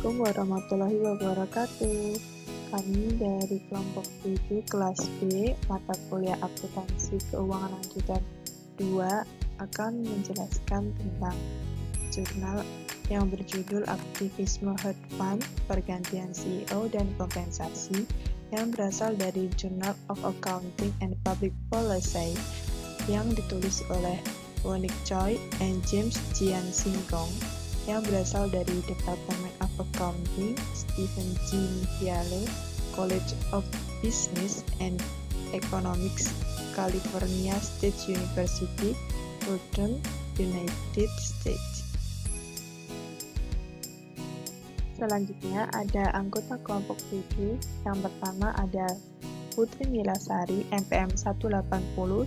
Assalamualaikum warahmatullahi wabarakatuh. Kami dari kelompok 7 kelas B mata kuliah akuntansi keuangan lanjutan 2 akan menjelaskan tentang jurnal yang berjudul Aktivisme Hedge Fund, Pergantian CEO dan Kompensasi yang berasal dari Journal of Accounting and Public Policy yang ditulis oleh Monique Choi and James Jian Singkong yang berasal dari Department of Accounting, Stephen G. Miale, College of Business and Economics, California State University, Fulton, United States. Selanjutnya ada anggota kelompok 7. Yang pertama ada Putri Milasari, MPM 180,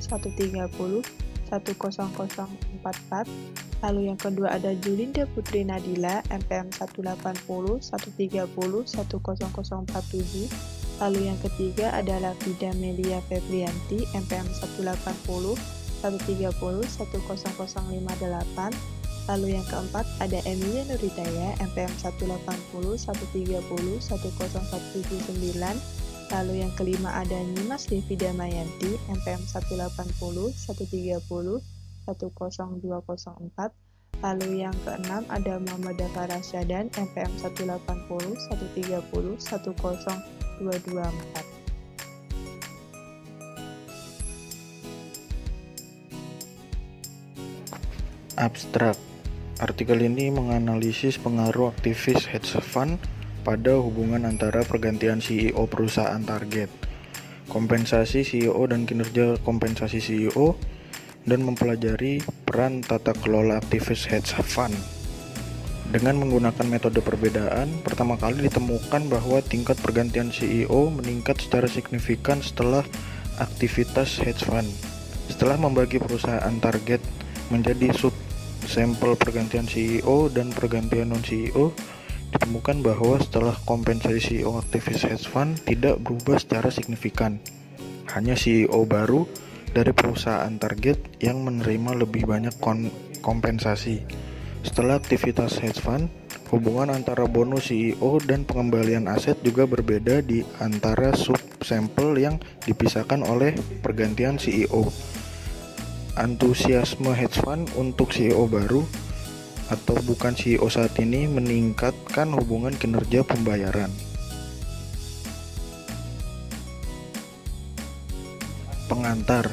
130, 10044. Lalu yang kedua ada Julinda Putri Nadila, MPM 180, 130, 10047. Lalu yang ketiga adalah Vida Melia Febrianti, MPM 180, 130, 10058. Lalu yang keempat ada Emilia Nuridaya, MPM 180, 130, 10179. Lalu yang kelima ada Nimas Devi Damayanti, MPM 180, 130, 10204. Lalu yang keenam ada Muhammad Dafar Rasyadan, MPM 180, 130, 10224. Abstrak. Artikel ini menganalisis pengaruh aktivis hedge fund pada hubungan antara pergantian CEO perusahaan target, kompensasi CEO dan kinerja kompensasi CEO, dan mempelajari peran tata kelola aktivis hedge fund. Dengan menggunakan metode perbedaan, pertama kali ditemukan bahwa tingkat pergantian CEO meningkat secara signifikan setelah aktivitas hedge fund. Setelah membagi perusahaan target menjadi sub-sampel pergantian CEO dan pergantian non-CEO, ditemukan bahwa setelah kompensasi CEO aktivis hedge fund tidak berubah secara signifikan. Hanya CEO baru dari perusahaan target yang menerima lebih banyak kompensasi. Setelah aktivitas hedge fund, hubungan antara bonus CEO dan pengembalian aset juga berbeda di antara sub-sampel yang dipisahkan oleh pergantian CEO. Antusiasme hedge fund untuk CEO baru atau bukan CEO saat ini meningkatkan hubungan kinerja pembayaran. Pengantar.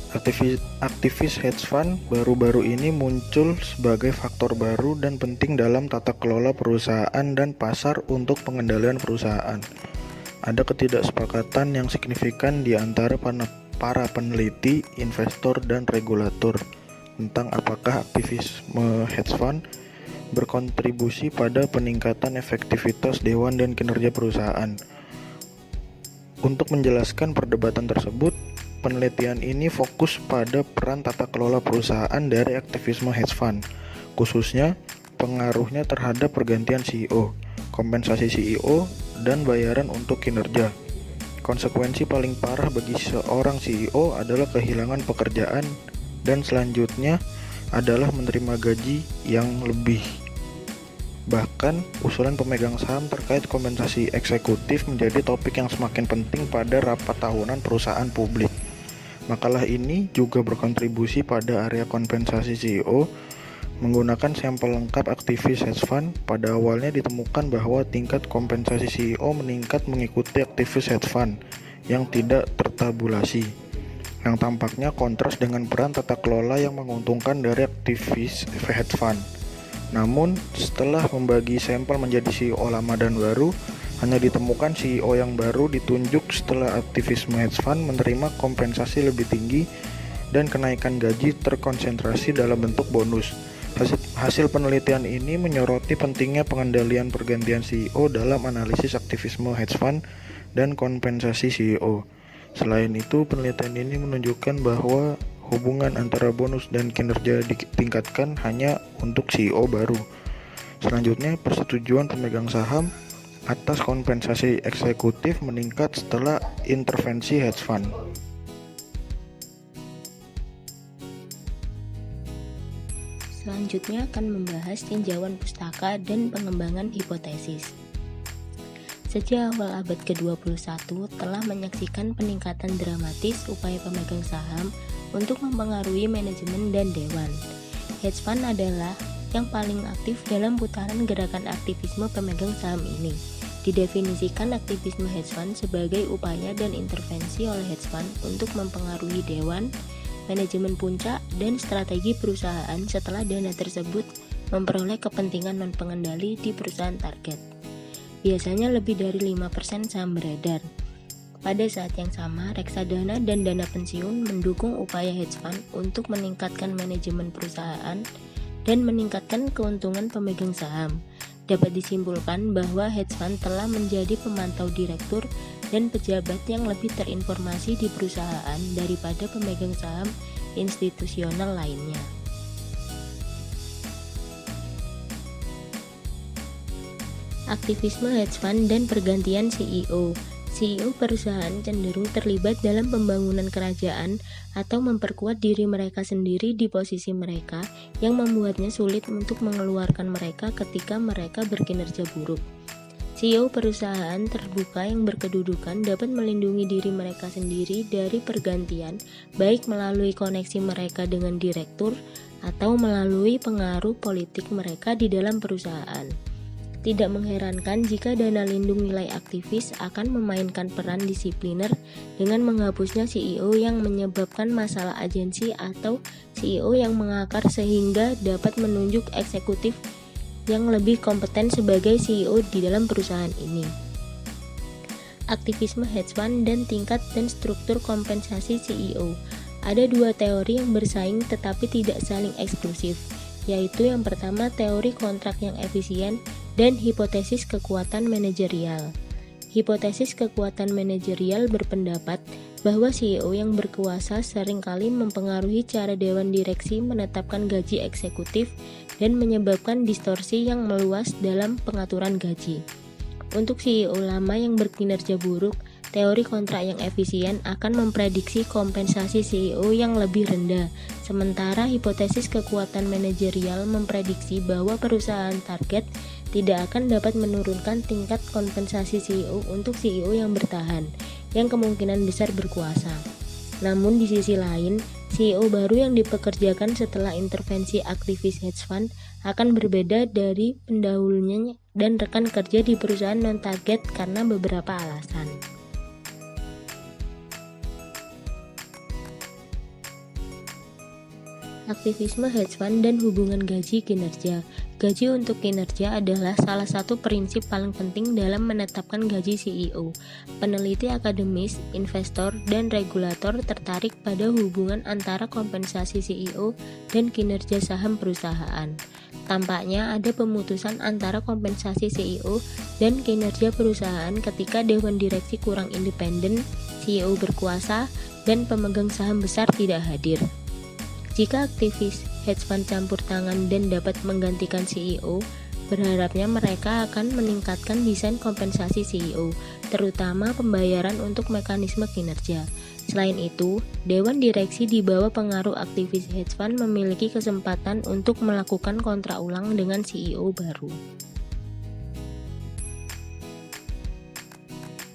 Aktivis hedge fund baru-baru ini muncul sebagai faktor baru dan penting dalam tata kelola perusahaan dan pasar untuk pengendalian perusahaan. Ada ketidaksepakatan yang signifikan di antara para peneliti, investor, dan regulator tentang apakah aktivisme hedge fund berkontribusi pada peningkatan efektivitas dewan dan kinerja perusahaan. Untuk menjelaskan perdebatan tersebut, penelitian ini fokus pada peran tata kelola perusahaan dari aktivisme hedge fund, khususnya pengaruhnya terhadap pergantian CEO, kompensasi CEO, dan bayaran untuk kinerja. Konsekuensi paling parah bagi seorang CEO adalah kehilangan pekerjaan dan selanjutnya adalah menerima gaji yang lebih. Bahkan, usulan pemegang saham terkait kompensasi eksekutif menjadi topik yang semakin penting pada rapat tahunan perusahaan publik. Makalah ini juga berkontribusi pada area kompensasi CEO. Menggunakan sampel lengkap aktivis hedge fund, pada awalnya ditemukan bahwa tingkat kompensasi CEO meningkat mengikuti aktivis hedge fund yang tidak tertabulasi, yang tampaknya kontras dengan peran tata kelola yang menguntungkan dari aktivis hedge fund. Namun, setelah membagi sampel menjadi CEO lama dan baru, hanya ditemukan CEO yang baru ditunjuk setelah aktivisme hedge fund menerima kompensasi lebih tinggi dan kenaikan gaji terkonsentrasi dalam bentuk bonus. Hasil penelitian ini menyoroti pentingnya pengendalian pergantian CEO dalam analisis aktivisme hedge fund dan kompensasi CEO. Selain itu, penelitian ini menunjukkan bahwa hubungan antara bonus dan kinerja ditingkatkan hanya untuk CEO baru. Selanjutnya, persetujuan pemegang saham atas kompensasi eksekutif meningkat setelah intervensi hedge fund. Selanjutnya akan membahas tinjauan pustaka dan pengembangan hipotesis. Sejak awal abad ke-21 telah menyaksikan peningkatan dramatis upaya pemegang saham untuk mempengaruhi manajemen dan dewan. Hedge fund adalah yang paling aktif dalam putaran gerakan aktivisme pemegang saham ini. Didefinisikan aktivisme hedge fund sebagai upaya dan intervensi oleh hedge fund untuk mempengaruhi dewan, manajemen puncak, dan strategi perusahaan setelah dana tersebut memperoleh kepentingan non-pengendali di perusahaan target. Biasanya lebih dari 5% saham beredar. Pada saat yang sama, reksadana dan dana pensiun mendukung upaya hedge fund untuk meningkatkan manajemen perusahaan dan meningkatkan keuntungan pemegang saham. Dapat disimpulkan bahwa hedge fund telah menjadi pemantau direktur dan pejabat yang lebih terinformasi di perusahaan daripada pemegang saham institusional lainnya. Aktivisme hedge fund dan pergantian CEO. CEO perusahaan cenderung terlibat dalam pembangunan kerajaan atau memperkuat diri mereka sendiri di posisi mereka yang membuatnya sulit untuk mengeluarkan mereka ketika mereka berkinerja buruk. CEO perusahaan terbuka yang berkedudukan dapat melindungi diri mereka sendiri dari pergantian, baik melalui koneksi mereka dengan direktur atau melalui pengaruh politik mereka di dalam perusahaan. Tidak mengherankan jika dana lindung nilai aktivis akan memainkan peran disipliner dengan menghapusnya CEO yang menyebabkan masalah agensi atau CEO yang mengakar sehingga dapat menunjuk eksekutif yang lebih kompeten sebagai CEO di dalam perusahaan ini. Aktivisme hedge fund dan tingkat dan struktur kompensasi CEO. Ada dua teori yang bersaing tetapi tidak saling eksklusif, yaitu yang pertama teori kontrak yang efisien dan hipotesis kekuatan manajerial. Hipotesis kekuatan manajerial berpendapat bahwa CEO yang berkuasa seringkali mempengaruhi cara dewan direksi menetapkan gaji eksekutif dan menyebabkan distorsi yang meluas dalam pengaturan gaji. Untuk CEO lama yang berkinerja buruk, teori kontrak yang efisien akan memprediksi kompensasi CEO yang lebih rendah, sementara hipotesis kekuatan manajerial memprediksi bahwa perusahaan target tidak akan dapat menurunkan tingkat kompensasi CEO untuk CEO yang bertahan, yang kemungkinan besar berkuasa. Namun di sisi lain, CEO baru yang dipekerjakan setelah intervensi aktivis hedge fund akan berbeda dari pendahulunya dan rekan kerja di perusahaan non-target karena beberapa alasan. Aktivisme hedge fund dan hubungan gaji kinerja. Gaji untuk kinerja adalah salah satu prinsip paling penting dalam menetapkan gaji CEO. Peneliti akademis, investor, dan regulator tertarik pada hubungan antara kompensasi CEO dan kinerja saham perusahaan. Tampaknya ada pemutusan antara kompensasi CEO dan kinerja perusahaan ketika dewan direksi kurang independen, CEO berkuasa, dan pemegang saham besar tidak hadir. Jika aktivis hedge fund campur tangan dan dapat menggantikan CEO, berharapnya mereka akan meningkatkan desain kompensasi CEO, terutama pembayaran untuk mekanisme kinerja. Selain itu, dewan direksi di bawah pengaruh aktivis hedge fund memiliki kesempatan untuk melakukan kontrak ulang dengan CEO baru.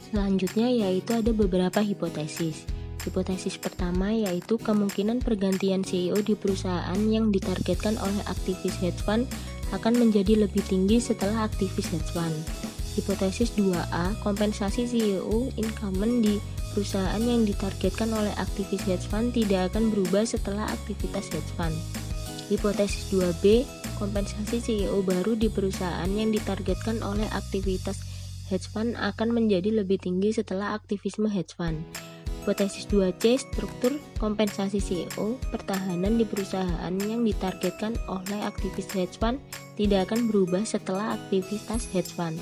Selanjutnya yaitu ada beberapa hipotesis. Hipotesis pertama yaitu kemungkinan pergantian CEO di perusahaan yang ditargetkan oleh aktivis hedge fund akan menjadi lebih tinggi setelah aktivis hedge fund. Hipotesis 2A, kompensasi CEO incumbent di perusahaan yang ditargetkan oleh aktivis hedge fund tidak akan berubah setelah aktivitas hedge fund. Hipotesis 2B, kompensasi CEO baru di perusahaan yang ditargetkan oleh aktivitas hedge fund akan menjadi lebih tinggi setelah aktivisme hedge fund. Hipotesis 2C, struktur kompensasi CEO pertahanan di perusahaan yang ditargetkan oleh aktivis hedge fund tidak akan berubah setelah aktivitas hedge fund.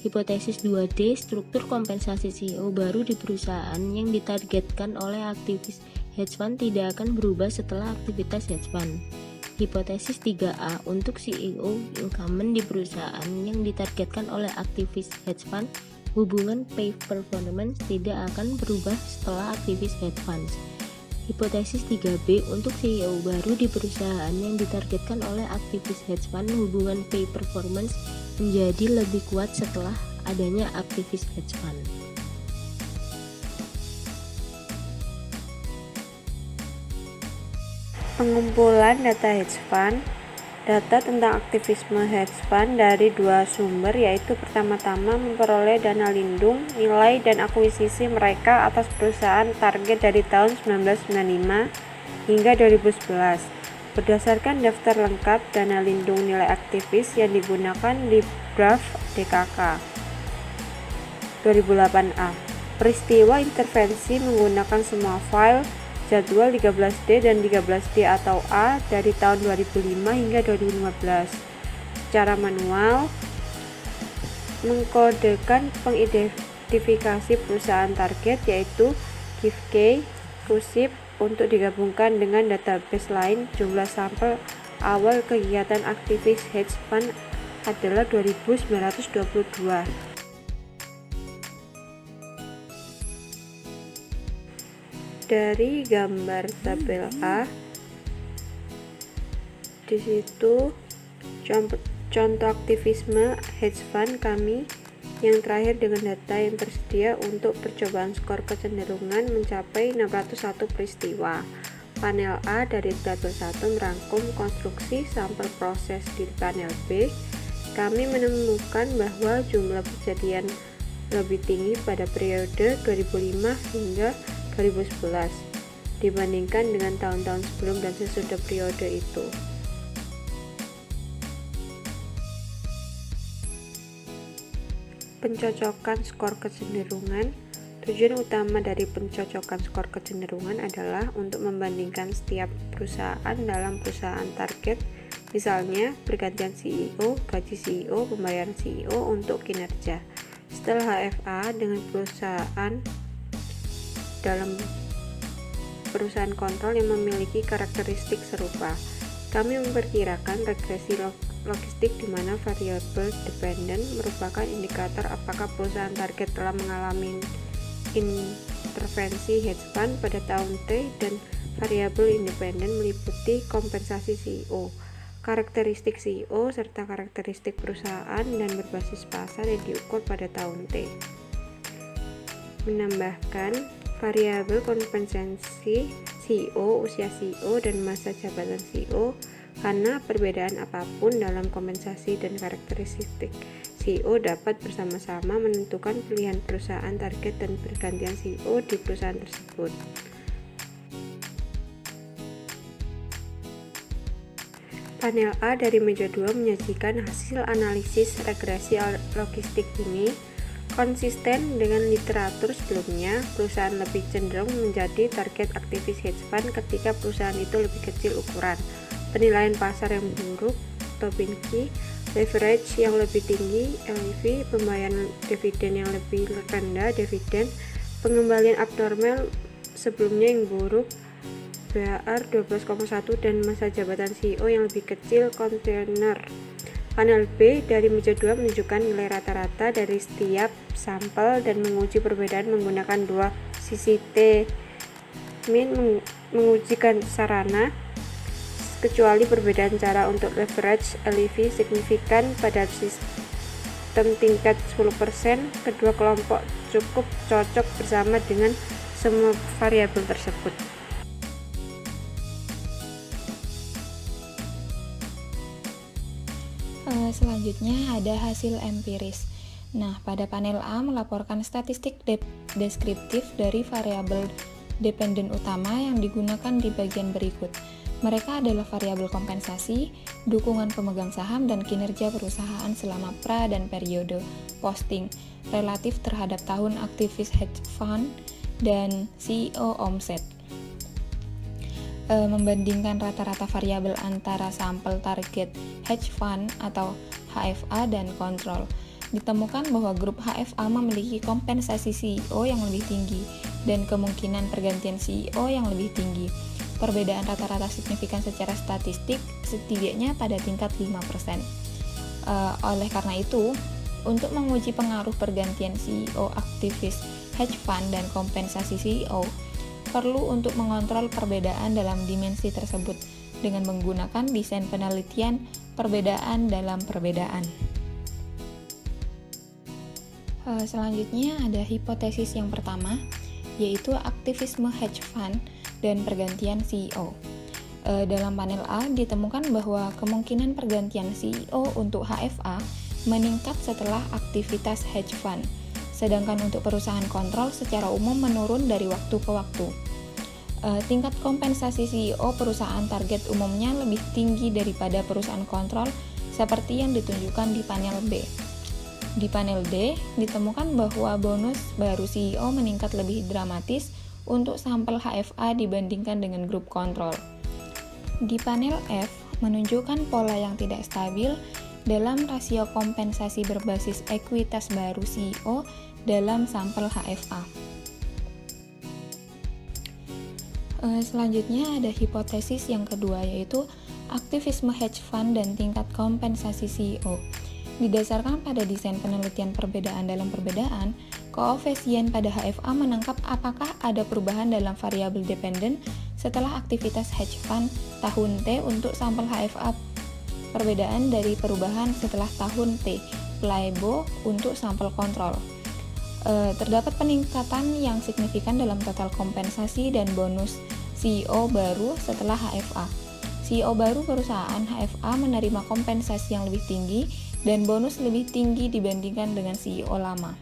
Hipotesis 2D, struktur kompensasi CEO baru di perusahaan yang ditargetkan oleh aktivis hedge fund tidak akan berubah setelah aktivitas hedge fund. Hipotesis 3A, untuk CEO incumbent di perusahaan yang ditargetkan oleh aktivis hedge fund, hubungan pay performance tidak akan berubah setelah aktivis hedge funds. Hipotesis 3B untuk CEO baru di perusahaan yang ditargetkan oleh aktivis hedge fund, hubungan pay performance menjadi lebih kuat setelah adanya aktivis hedge fund. Pengumpulan data hedge fund. Data tentang aktivisme hedge fund dari dua sumber, yaitu pertama-tama memperoleh dana lindung, nilai dan akuisisi mereka atas perusahaan target dari tahun 1995 hingga 2011 berdasarkan daftar lengkap dana lindung nilai aktivis yang digunakan di draft DKK 2008A. Peristiwa intervensi menggunakan semua file jadwal 13D dan 13D atau A dari tahun 2005 hingga 2015 secara manual, mengkodekan pengidentifikasi perusahaan target yaitu GIFKey, KUSIP untuk digabungkan dengan database lain. Jumlah sampel awal kegiatan aktivis hedge fund adalah 2.922. Dari gambar tabel A, di situ contoh aktivisme hedge fund kami yang terakhir dengan data yang tersedia untuk percobaan skor kecenderungan mencapai 601 peristiwa. Panel A dari tabel 1 merangkum konstruksi sampel proses di panel B. Kami menemukan bahwa jumlah kejadian lebih tinggi pada periode 2005 hingga 2011 dibandingkan dengan tahun-tahun sebelum dan sesudah periode itu. Pencocokan skor kecenderungan. Tujuan utama dari pencocokan skor kecenderungan adalah untuk membandingkan setiap perusahaan dalam perusahaan target, misalnya pergantian CEO, gaji CEO, pembayaran CEO untuk kinerja. Setelah HFA dengan perusahaan dalam perusahaan kontrol yang memiliki karakteristik serupa. Kami memperkirakan regresi logistik di mana variabel dependen merupakan indikator apakah perusahaan target telah mengalami intervensi hedge fund pada tahun T, dan variabel independen meliputi kompensasi CEO, karakteristik CEO, serta karakteristik perusahaan dan berbasis pasar yang diukur pada tahun T. Menambahkan variabel kompensasi CEO, usia CEO, dan masa jabatan CEO, karena perbedaan apapun dalam kompensasi dan karakteristik CEO dapat bersama-sama menentukan pilihan perusahaan target dan pergantian CEO di perusahaan tersebut. Panel A dari meja 2 menyajikan hasil analisis regresi logistik ini. Konsisten dengan literatur sebelumnya, perusahaan lebih cenderung menjadi target aktivis hedge fund ketika perusahaan itu lebih kecil ukuran, penilaian pasar yang buruk, Tobinski, leverage yang lebih tinggi, LEV, pembayaran dividen yang lebih rendah, dividen, pengembalian abnormal sebelumnya yang buruk, BAR 12,1, dan masa jabatan CEO yang lebih kecil, kontainer. Panel B dari meja 2 menunjukkan nilai rata-rata dari setiap sampel dan menguji perbedaan menggunakan dua sisi T. Min mengujikan sarana, kecuali perbedaan cara untuk leverage LEV signifikan pada sistem tingkat 10%, kedua kelompok cukup cocok bersama dengan semua variabel tersebut. Selanjutnya ada hasil empiris. Nah, pada panel A melaporkan statistik deskriptif dari variabel dependen utama yang digunakan di bagian berikut. Mereka adalah variabel kompensasi, dukungan pemegang saham, dan kinerja perusahaan selama pra dan periode posting relatif terhadap tahun aktivis hedge fund dan CEO omset. Membandingkan rata-rata variabel antara sampel target hedge fund atau HFA dan kontrol. Ditemukan bahwa grup HFA memiliki kompensasi CEO yang lebih tinggi dan kemungkinan pergantian CEO yang lebih tinggi. Perbedaan rata-rata signifikan secara statistik setidaknya pada tingkat 5%. Oleh karena itu, untuk menguji pengaruh pergantian CEO aktivis hedge fund dan kompensasi CEO, perlu untuk mengontrol perbedaan dalam dimensi tersebut dengan menggunakan desain penelitian perbedaan dalam perbedaan. Selanjutnya ada hipotesis yang pertama, yaitu aktivisme hedge fund dan pergantian CEO. Dalam panel A ditemukan bahwa kemungkinan pergantian CEO untuk HFA meningkat setelah aktivitas hedge fund, sedangkan untuk perusahaan kontrol secara umum menurun dari waktu ke waktu. Tingkat kompensasi CEO perusahaan target umumnya lebih tinggi daripada perusahaan kontrol seperti yang ditunjukkan di panel B. Di panel D ditemukan bahwa bonus baru CEO meningkat lebih dramatis untuk sampel HFA dibandingkan dengan grup kontrol. Di panel F menunjukkan pola yang tidak stabil dalam rasio kompensasi berbasis ekuitas baru CEO dalam sampel HFA. Selanjutnya ada hipotesis yang kedua, yaitu aktivisme hedge fund dan tingkat kompensasi CEO. Didasarkan pada desain penelitian perbedaan dalam perbedaan, koefisien pada HFA menangkap apakah ada perubahan dalam variabel dependen setelah aktivitas hedge fund tahun T untuk sampel HFA, perbedaan dari perubahan setelah tahun T, placebo untuk sampel kontrol. Terdapat peningkatan yang signifikan dalam total kompensasi dan bonus CEO baru setelah HFA. CEO baru perusahaan HFA menerima kompensasi yang lebih tinggi dan bonus lebih tinggi dibandingkan dengan CEO lama.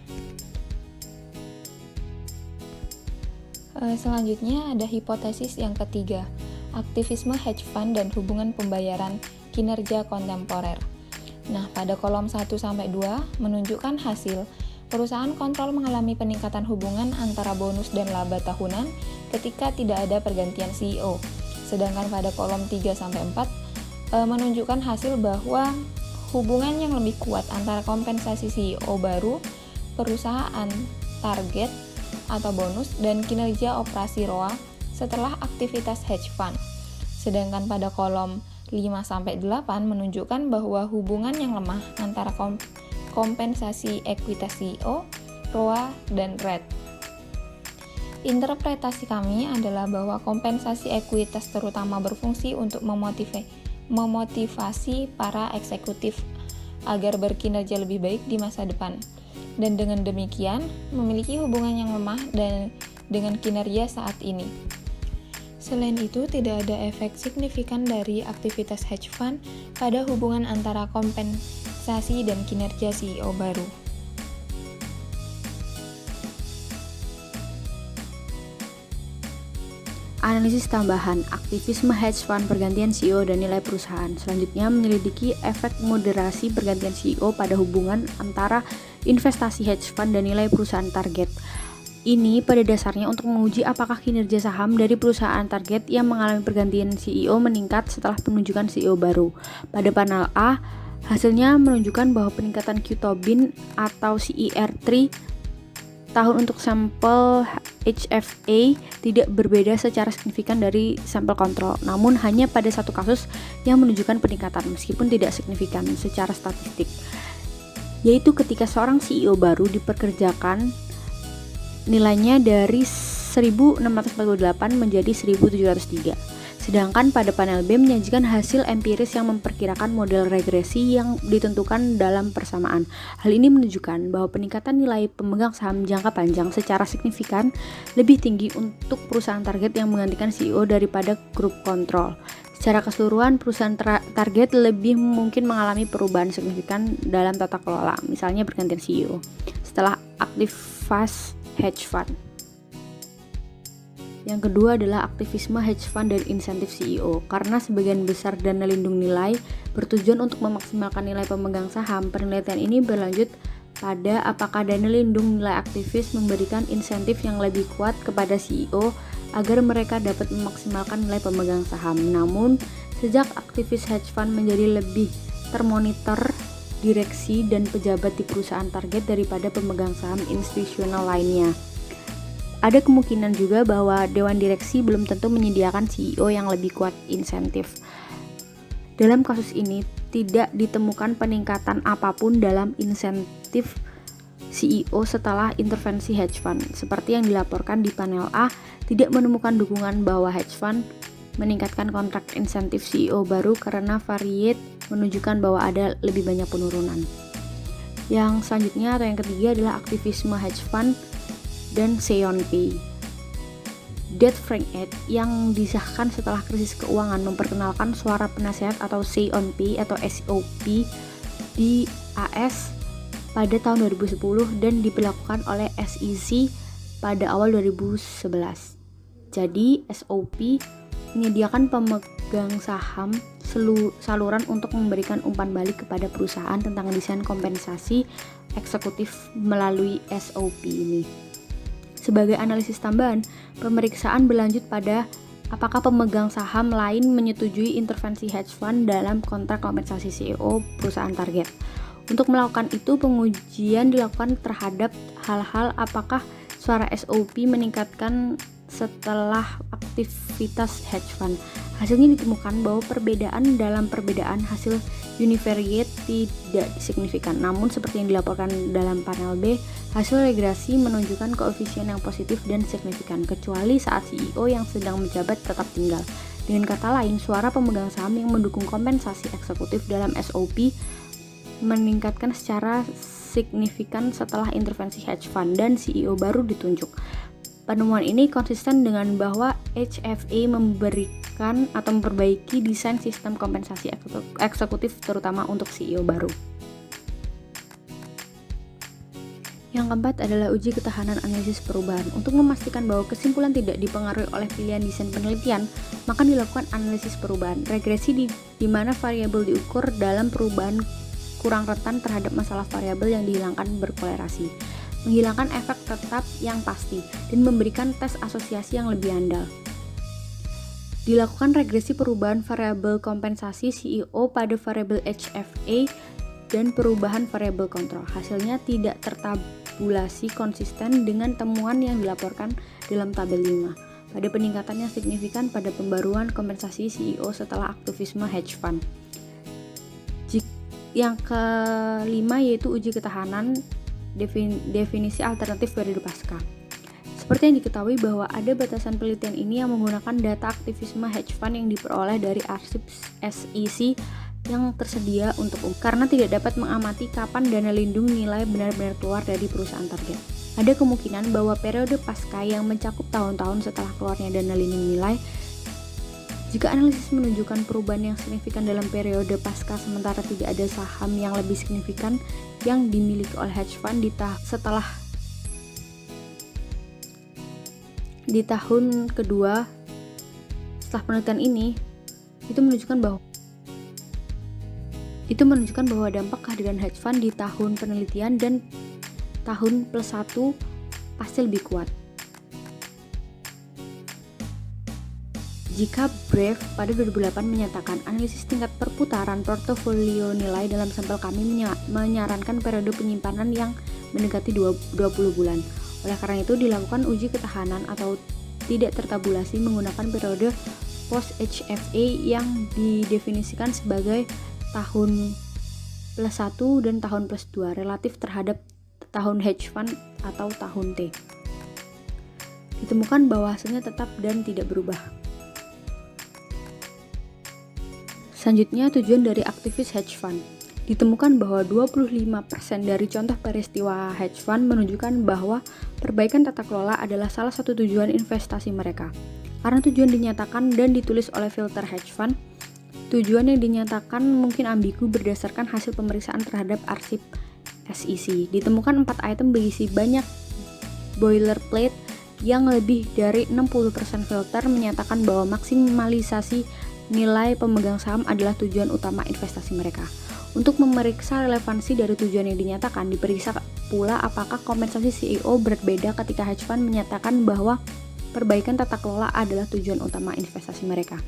Selanjutnya ada hipotesis yang ketiga, aktivisme hedge fund dan hubungan pembayaran kinerja kontemporer. Nah, pada kolom 1-2 menunjukkan hasil perusahaan kontrol mengalami peningkatan hubungan antara bonus dan laba tahunan ketika tidak ada pergantian CEO. Sedangkan pada kolom 3-4 menunjukkan hasil bahwa hubungan yang lebih kuat antara kompensasi CEO baru, perusahaan target atau bonus, dan kinerja operasi ROA setelah aktivitas hedge fund. Sedangkan pada kolom 5-8 menunjukkan bahwa hubungan yang lemah antara kompensasi ekuitas CEO, ROA, dan rate. Interpretasi kami adalah bahwa kompensasi ekuitas terutama berfungsi untuk memotivasi para eksekutif agar berkinerja lebih baik di masa depan, dan dengan demikian memiliki hubungan yang lemah dengan kinerja saat ini. Selain itu, tidak ada efek signifikan dari aktivitas hedge fund pada hubungan antara kompensasi dan kinerja CEO baru. Analisis tambahan, aktivisme hedge fund, pergantian CEO, dan nilai perusahaan. Selanjutnya menyelidiki efek moderasi pergantian CEO pada hubungan antara investasi hedge fund dan nilai perusahaan target. Ini pada dasarnya untuk menguji apakah kinerja saham dari perusahaan target yang mengalami pergantian CEO meningkat setelah penunjukan CEO baru. Pada panel A, hasilnya menunjukkan bahwa peningkatan Q-Tobin atau CER3 tahun untuk sampel HFA tidak berbeda secara signifikan dari sampel kontrol, namun hanya pada satu kasus yang menunjukkan peningkatan meskipun tidak signifikan secara statistik, yaitu ketika seorang CEO baru dipekerjakan, nilainya dari 1648 menjadi 1703. Sedangkan pada panel B menyajikan hasil empiris yang memperkirakan model regresi yang ditentukan dalam persamaan. Hal ini menunjukkan bahwa peningkatan nilai pemegang saham jangka panjang secara signifikan lebih tinggi untuk perusahaan target yang menggantikan CEO daripada grup kontrol. Secara keseluruhan, perusahaan target lebih mungkin mengalami perubahan signifikan dalam tata kelola, misalnya pergantian CEO, setelah aktivitas hedge fund. Yang kedua adalah aktivisme hedge fund dan insentif CEO. Karena sebagian besar dana lindung nilai bertujuan untuk memaksimalkan nilai pemegang saham, penelitian ini berlanjut pada apakah dana lindung nilai aktivis memberikan insentif yang lebih kuat kepada CEO agar mereka dapat memaksimalkan nilai pemegang saham. Namun, sejak aktivis hedge fund menjadi lebih termonitor direksi dan pejabat di perusahaan target daripada pemegang saham institusional lainnya. Ada kemungkinan juga bahwa dewan direksi belum tentu menyediakan CEO yang lebih kuat insentif. Dalam kasus ini, tidak ditemukan peningkatan apapun dalam insentif CEO setelah intervensi hedge fund. Seperti yang dilaporkan di panel A, tidak menemukan dukungan bahwa hedge fund meningkatkan kontrak insentif CEO baru karena variate menunjukkan bahwa ada lebih banyak penurunan. Yang selanjutnya atau yang ketiga adalah aktivisme hedge fund dan Seonpay. Dodd-Frank Act yang disahkan setelah krisis keuangan memperkenalkan suara penasehat atau Seonpay atau SOP di AS pada tahun 2010 dan diberlakukan oleh SEC pada awal 2011. Jadi SOP menyediakan pemegang saham saluran untuk memberikan umpan balik kepada perusahaan tentang desain kompensasi eksekutif melalui SOP ini. Sebagai analisis tambahan, pemeriksaan berlanjut pada apakah pemegang saham lain menyetujui intervensi hedge fund dalam kontrak kompensasi CEO perusahaan target. Untuk melakukan itu, pengujian dilakukan terhadap hal-hal apakah suara SOP meningkatkan setelah aktivitas hedge fund. Hasilnya ditemukan bahwa perbedaan dalam perbedaan hasil univariate tidak signifikan. Namun seperti yang dilaporkan dalam panel B, hasil regresi menunjukkan koefisien yang positif dan signifikan, kecuali saat CEO yang sedang menjabat tetap tinggal. Dengan kata lain, suara pemegang saham yang mendukung kompensasi eksekutif dalam SOP meningkatkan secara signifikan setelah intervensi hedge fund dan CEO baru ditunjuk. Penemuan ini konsisten dengan bahwa HFA memberikan atau memperbaiki desain sistem kompensasi eksekutif terutama untuk CEO baru. Yang keempat adalah uji ketahanan analisis perubahan. Untuk memastikan bahwa kesimpulan tidak dipengaruhi oleh pilihan desain penelitian, maka dilakukan analisis perubahan. Regresi di mana variabel diukur dalam perubahan kurang rentan terhadap masalah variabel yang dihilangkan berkolerasi, menghilangkan efek tetap yang pasti, dan memberikan tes asosiasi yang lebih andal. Dilakukan regresi perubahan variabel kompensasi CEO pada variabel HFA dan perubahan variabel kontrol. Hasilnya tidak tertabulasi konsisten dengan temuan yang dilaporkan dalam tabel 5 pada peningkatan yang signifikan pada pembaruan kompensasi CEO setelah aktivisme hedge fund. Yang kelima yaitu uji ketahanan definisi alternatif periode pasca. Seperti yang diketahui bahwa ada batasan penelitian ini yang menggunakan data aktivisme hedge fund yang diperoleh dari arsip SEC yang tersedia untuk karena tidak dapat mengamati kapan dana lindung nilai benar-benar keluar dari perusahaan target. Ada kemungkinan bahwa periode pasca yang mencakup tahun-tahun setelah keluarnya dana lindung nilai. Jika analisis menunjukkan perubahan yang signifikan dalam periode pasca sementara tidak ada saham yang lebih signifikan yang dimiliki oleh hedge fund di tahun kedua setelah penelitian ini, itu menunjukkan bahwa dampak kehadiran hedge fund di tahun penelitian dan tahun +1 pasti lebih kuat. Jika Brave pada 2008 menyatakan analisis tingkat perputaran portofolio nilai dalam sampel kami menyarankan periode penyimpanan yang mendekati 20 bulan. Oleh karena itu dilakukan uji ketahanan atau tidak tertabulasi menggunakan periode post HFA yang didefinisikan sebagai tahun +1 dan tahun +2 relatif terhadap tahun hedge fund atau tahun T. Ditemukan bahwa hasilnya tetap dan tidak berubah. Selanjutnya, tujuan dari aktivis hedge fund. Ditemukan bahwa 25% dari contoh peristiwa hedge fund menunjukkan bahwa perbaikan tata kelola adalah salah satu tujuan investasi mereka. Karena tujuan dinyatakan dan ditulis oleh filter hedge fund, tujuan yang dinyatakan mungkin ambigu berdasarkan hasil pemeriksaan terhadap arsip SEC. Ditemukan 4 item berisi banyak boilerplate yang lebih dari 60% filter menyatakan bahwa maksimalisasi nilai pemegang saham adalah tujuan utama investasi mereka. Untuk memeriksa relevansi dari tujuan yang dinyatakan, diperiksa pula apakah kompensasi CEO berbeda ketika hedge fund menyatakan bahwa perbaikan tata kelola adalah tujuan utama investasi mereka,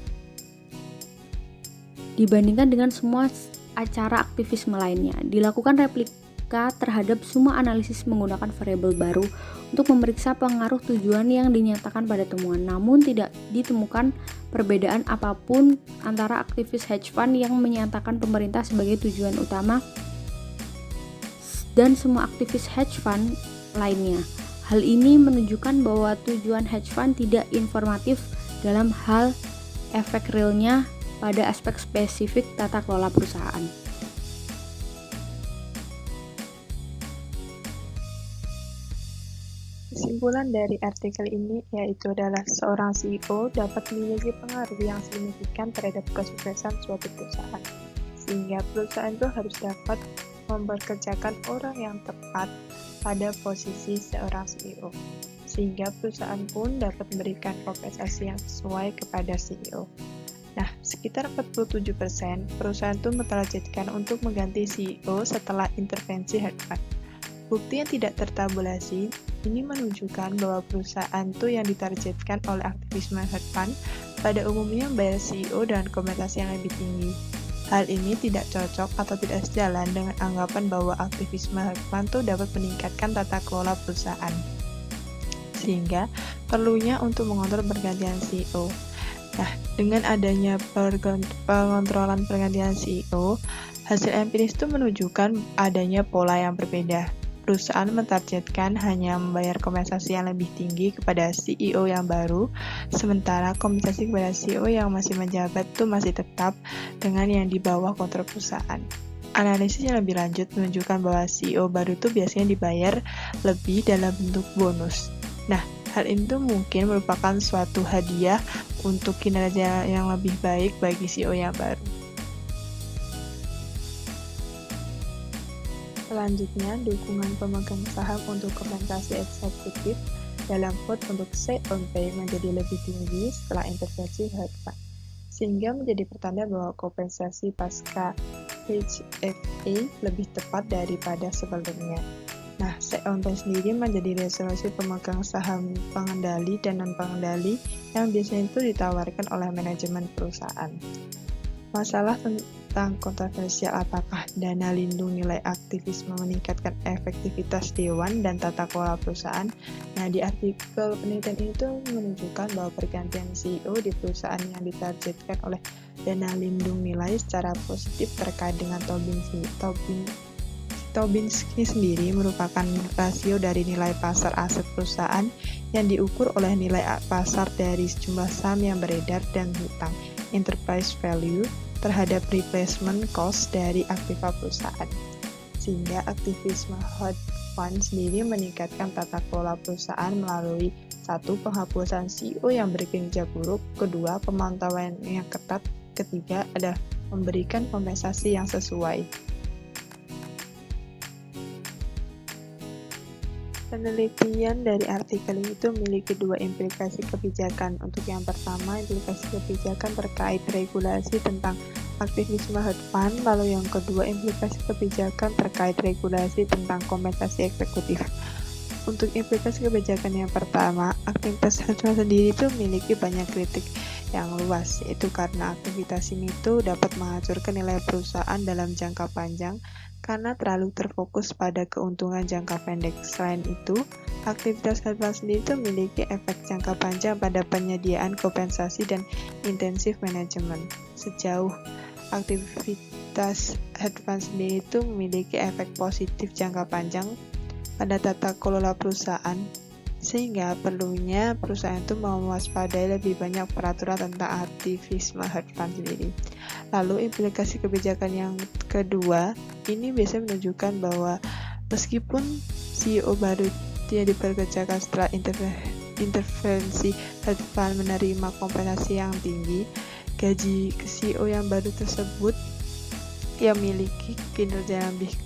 dibandingkan dengan semua acara aktivisme lainnya. Dilakukan replika terhadap semua analisis menggunakan variabel baru untuk memeriksa pengaruh tujuan yang dinyatakan pada temuan, namun tidak ditemukan perbedaan apapun antara aktivis hedge fund yang menyatakan pemerintah sebagai tujuan utama dan semua aktivis hedge fund lainnya. Hal ini menunjukkan bahwa tujuan hedge fund tidak informatif dalam hal efek realnya pada aspek spesifik tata kelola perusahaan. Kesimpulan dari artikel ini yaitu adalah seorang CEO dapat memiliki pengaruh yang signifikan terhadap kesuksesan suatu perusahaan, sehingga perusahaan itu harus dapat mempekerjakan orang yang tepat pada posisi seorang CEO, sehingga perusahaan pun dapat memberikan kompensasi yang sesuai kepada CEO. Nah, sekitar 47% perusahaan itu mentargetkan untuk mengganti CEO setelah intervensi hedge fund. Bukti yang tidak tertabulasi ini menunjukkan bahwa perusahaan itu yang ditargetkan oleh aktivisme hedge fund pada umumnya membayar CEO dengan kompensasi yang lebih tinggi. Hal ini tidak cocok atau tidak sejalan dengan anggapan bahwa aktivisme hedge fund itu dapat meningkatkan tata kelola perusahaan, sehingga perlunya untuk mengontrol pergantian CEO. Nah, dengan adanya pengontrolan pergantian CEO, hasil empiris itu menunjukkan adanya pola yang berbeda. Perusahaan mentargetkan hanya membayar kompensasi yang lebih tinggi kepada CEO yang baru, sementara kompensasi kepada CEO yang masih menjabat itu masih tetap dengan yang di bawah kontrol perusahaan. Analisis yang lebih lanjut menunjukkan bahwa CEO baru itu biasanya dibayar lebih dalam bentuk bonus. Nah, hal itu mungkin merupakan suatu hadiah untuk kinerja yang lebih baik bagi CEO yang baru. Selanjutnya, dukungan pemegang saham untuk kompensasi eksekutif dalam vote untuk say on pay menjadi lebih tinggi setelah intervensi hedge fund, sehingga menjadi pertanda bahwa kompensasi pasca HFA lebih tepat daripada sebelumnya. Nah, say on pay sendiri menjadi resolusi pemegang saham pengendali dan non-pengendali yang biasanya itu ditawarkan oleh manajemen perusahaan. Masalah tentang kontroversial apakah dana lindung nilai aktivisme meningkatkan efektivitas dewan dan tata kelola perusahaan. Nah, di artikel penelitian itu menunjukkan bahwa pergantian CEO di perusahaan yang ditargetkan oleh dana lindung nilai secara positif terkait dengan Tobinski sendiri merupakan rasio dari nilai pasar aset perusahaan yang diukur oleh nilai pasar dari sejumlah saham yang beredar dan hutang enterprise value terhadap replacement cost dari aktiva perusahaan, sehingga aktivisme hedge fund sendiri meningkatkan tata kelola perusahaan melalui 1. Penghapusan CEO yang berkinerja buruk, 2. Pemantauan yang ketat, 3. Adalah memberikan kompensasi yang sesuai. Penelitian dari artikel itu memiliki 2 implikasi kebijakan. Untuk yang pertama, implikasi kebijakan terkait regulasi tentang aktivisme hedge fund, lalu yang kedua, implikasi kebijakan terkait regulasi tentang kompensasi eksekutif. Untuk implikasi kebijakan yang pertama, aktivitas hedge fund sendiri itu memiliki banyak kritik yang luas, yaitu karena aktivitas ini itu dapat menghancurkan nilai perusahaan dalam jangka panjang karena terlalu terfokus pada keuntungan jangka pendek. Selain itu, aktivitas hedge fund sendiri itu memiliki efek jangka panjang pada penyediaan kompensasi dan intensif manajemen. Sejauh aktivitas hedge fund sendiri itu memiliki efek positif jangka panjang pada tata kelola perusahaan, sehingga perlunya perusahaan itu mewaspadai lebih banyak peraturan tentang aktivisme hedge fund sendiri. Lalu implikasi kebijakan yang kedua, ini biasanya menunjukkan bahwa meskipun CEO baru yang dipekerjakan setelah intervensi hedge fund menerima kompensasi yang tinggi, gaji CEO yang baru tersebut yang memiliki kinerja yang lebih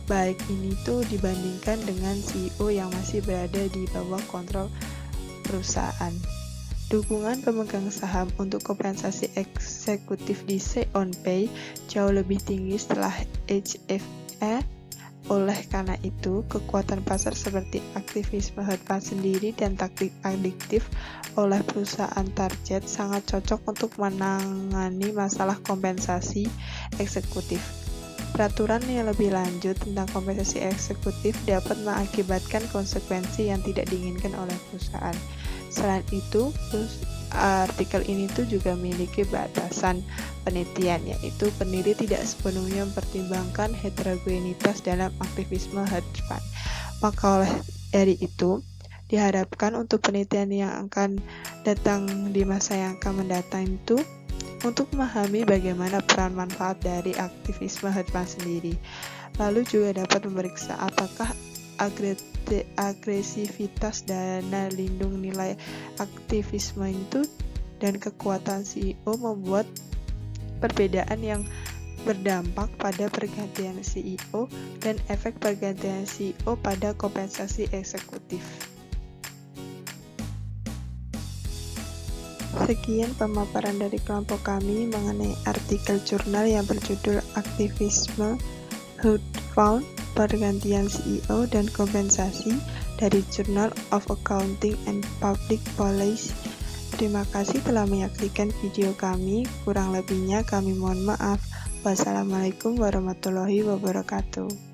baik ini tuh dibandingkan dengan CEO yang masih berada di bawah kontrol perusahaan. Dukungan pemegang saham untuk kompensasi eksekutif di say on pay jauh lebih tinggi setelah HFA. Oleh karena itu, kekuatan pasar seperti aktivisme hedge fund sendiri dan taktik adiktif oleh perusahaan target sangat cocok untuk menangani masalah kompensasi eksekutif. Peraturan yang lebih lanjut tentang kompensasi eksekutif dapat mengakibatkan konsekuensi yang tidak diinginkan oleh perusahaan. Selain itu, artikel ini tuh juga memiliki batasan penelitian, yaitu peneliti tidak sepenuhnya mempertimbangkan heterogenitas dalam aktivisme hedge fund. Maka oleh dari itu, diharapkan untuk penelitian yang akan datang di masa yang akan mendatang itu untuk memahami bagaimana peran manfaat dari aktivisme hedge fund sendiri. Lalu juga dapat memeriksa apakah agresivitas dana lindung nilai aktivisme itu dan kekuatan CEO membuat perbedaan yang berdampak pada pergantian CEO dan efek pergantian CEO pada kompensasi eksekutif. Sekian pemaparan dari kelompok kami mengenai artikel jurnal yang berjudul Aktivisme Hedge Fund, Pergantian CEO dan Kompensasi dari Journal of Accounting and Public Policy. Terima kasih telah menyaksikan video kami. Kurang lebihnya kami mohon maaf. Wassalamualaikum warahmatullahi wabarakatuh.